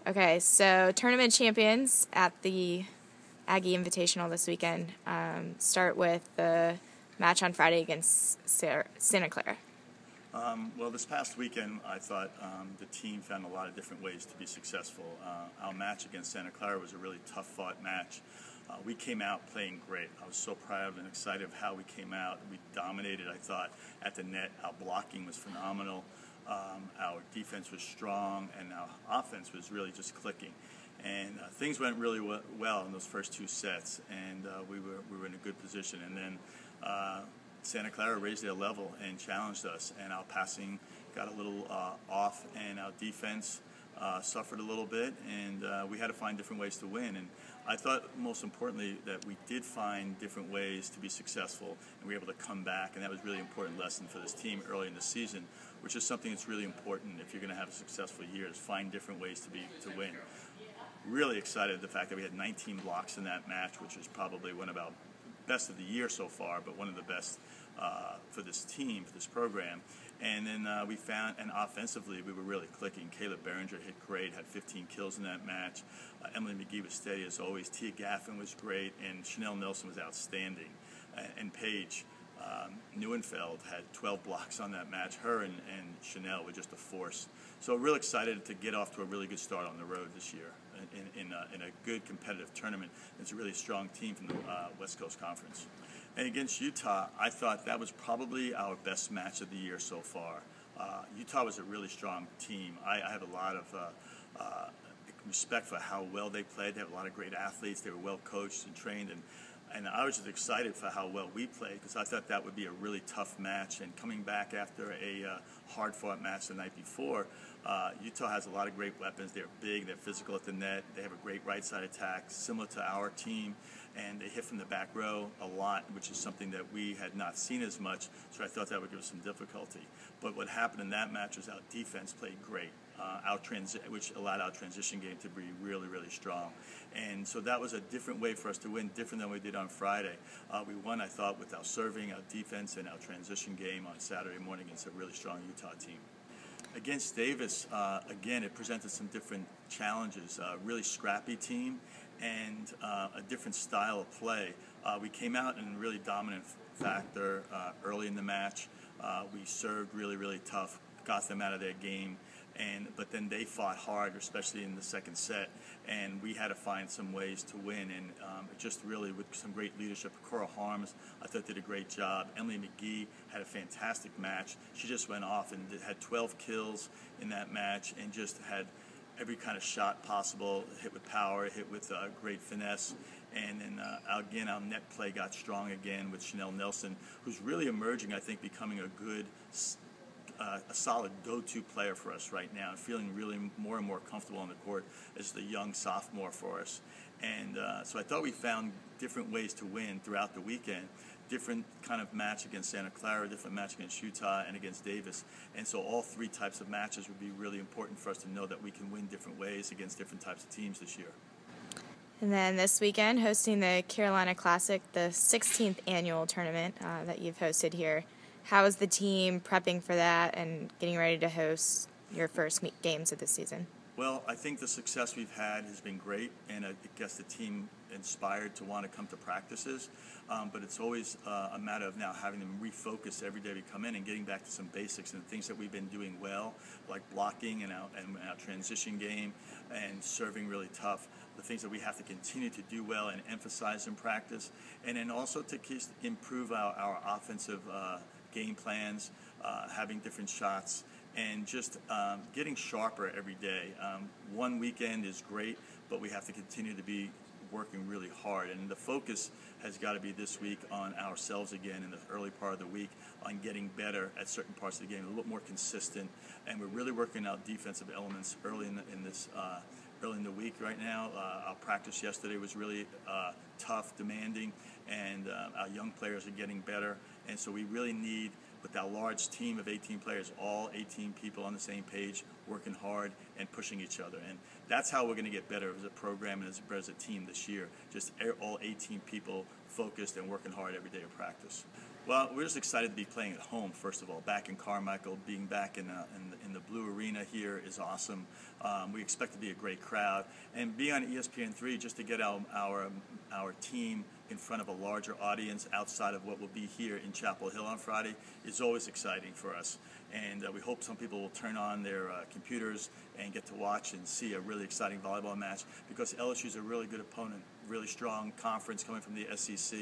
Okay, so tournament champions at the Aggie Invitational this weekend start with the match on Friday against Santa Clara. Well, this past weekend, I thought the team found a lot of different ways to be successful. Our match against Santa Clara was a really tough-fought match. We came out playing great. I was so proud and excited of how we came out. We dominated, I thought, at the net. Our blocking was phenomenal. Our defense was strong, and our offense was really just clicking. And things went really well in those first two sets, and we were in a good position. And then Santa Clara raised their level and challenged us, and our passing got a little off, and our defense suffered a little bit, and we had to find different ways to win. And I thought most importantly that we did find different ways to be successful, and we were able to come back, and that was a really important lesson for this team early in the season, which is something that's really important if you're going to have a successful year, is find different ways to win. Really excited the fact that we had 19 blocks in that match, which is probably one of our best of the year so far, but one of the best for this team, for this program. And then we found, and offensively, we were really clicking. Caleb Behringer hit great, had 15 kills in that match. Emily McGee was steady as always. Tia Gaffin was great, and Chanel Nelson was outstanding. And Paige Neuenfeld had 12 blocks on that match. Her and Chanel were just a force. So real excited to get off to a really good start on the road this year in a good competitive tournament. It's a really strong team from the West Coast Conference. And against Utah, I thought that was probably our best match of the year so far. Utah was a really strong team. I have a lot of respect for how well they played. They have a lot of great athletes. They were well coached and trained, and I was just excited for how well we played, because I thought that would be a really tough match. And coming back after a hard-fought match the night before, Utah has a lot of great weapons. They're big, they're physical at the net, they have a great right-side attack, similar to our team, and they hit from the back row a lot, which is something that we had not seen as much, so I thought that would give us some difficulty. But what happened in that match was our defense played great, which allowed our transition game to be really, really strong. And so that was a different way for us to win, different than we did on Friday. We won, I thought, with our serving, our defense, and our transition game on Saturday morning against a really strong Utah team. Against Davis, again, it presented some different challenges. Really scrappy team and a different style of play. We came out in a really dominant factor early in the match. We served really, really tough, got them out of their game. But then they fought hard, especially in the second set, and we had to find some ways to win. And just really with some great leadership. Cora Harms, I thought, did a great job. Emily McGee had a fantastic match. She just went off and had 12 kills in that match, and just had every kind of shot possible, hit with power, hit with great finesse. And then again, our net play got strong again with Chanel Nelson, who's really emerging, I think, becoming a good, a solid go-to player for us right now, and feeling really more and more comfortable on the court as the young sophomore for us. And so I thought we found different ways to win throughout the weekend. Different kind of match against Santa Clara, different match against Utah, and against Davis. And so all three types of matches would be really important for us to know that we can win different ways against different types of teams this year. And then this weekend, hosting the Carolina Classic, the 16th annual tournament that you've hosted here. How is the team prepping for that and getting ready to host your first games of the season? Well, I think the success we've had has been great, and it gets the team inspired to want to come to practices. But it's always a matter of now having them refocus every day we come in and getting back to some basics and things that we've been doing well, like blocking and our transition game and serving really tough. The things that we have to continue to do well and emphasize in practice, and then also to improve our offensive game plans, having different shots, and just getting sharper every day. One weekend is great, but we have to continue to be working really hard, and the focus has got to be this week on ourselves again in the early part of the week, on getting better at certain parts of the game, a little more consistent. And we're really working out defensive elements early in the week right now. Our practice yesterday was really tough, demanding, and our young players are getting better. And so we really need, with our large team of 18 players, all 18 people on the same page, working hard and pushing each other. And that's how we're going to get better as a program and as a team this year. Just all 18 people focused and working hard every day of practice. Well, we're just excited to be playing at home, first of all. Back in Carmichael, being back in the Blue Arena here is awesome. We expect to be a great crowd. And being on ESPN3, just to get our team in front of a larger audience outside of what will be here in Chapel Hill on Friday is always exciting for us. And we hope some people will turn on their computers and get to watch and see a really exciting volleyball match, because LSU is a really good opponent, really strong conference coming from the SEC,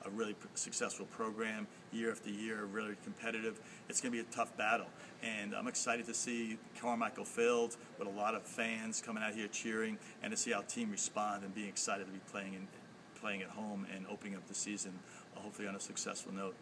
a really successful program year after year, really competitive. It's going to be a tough battle, and I'm excited to see Carmichael filled with a lot of fans coming out here cheering, and to see our team respond and being excited to be playing at home and opening up the season, hopefully on a successful note.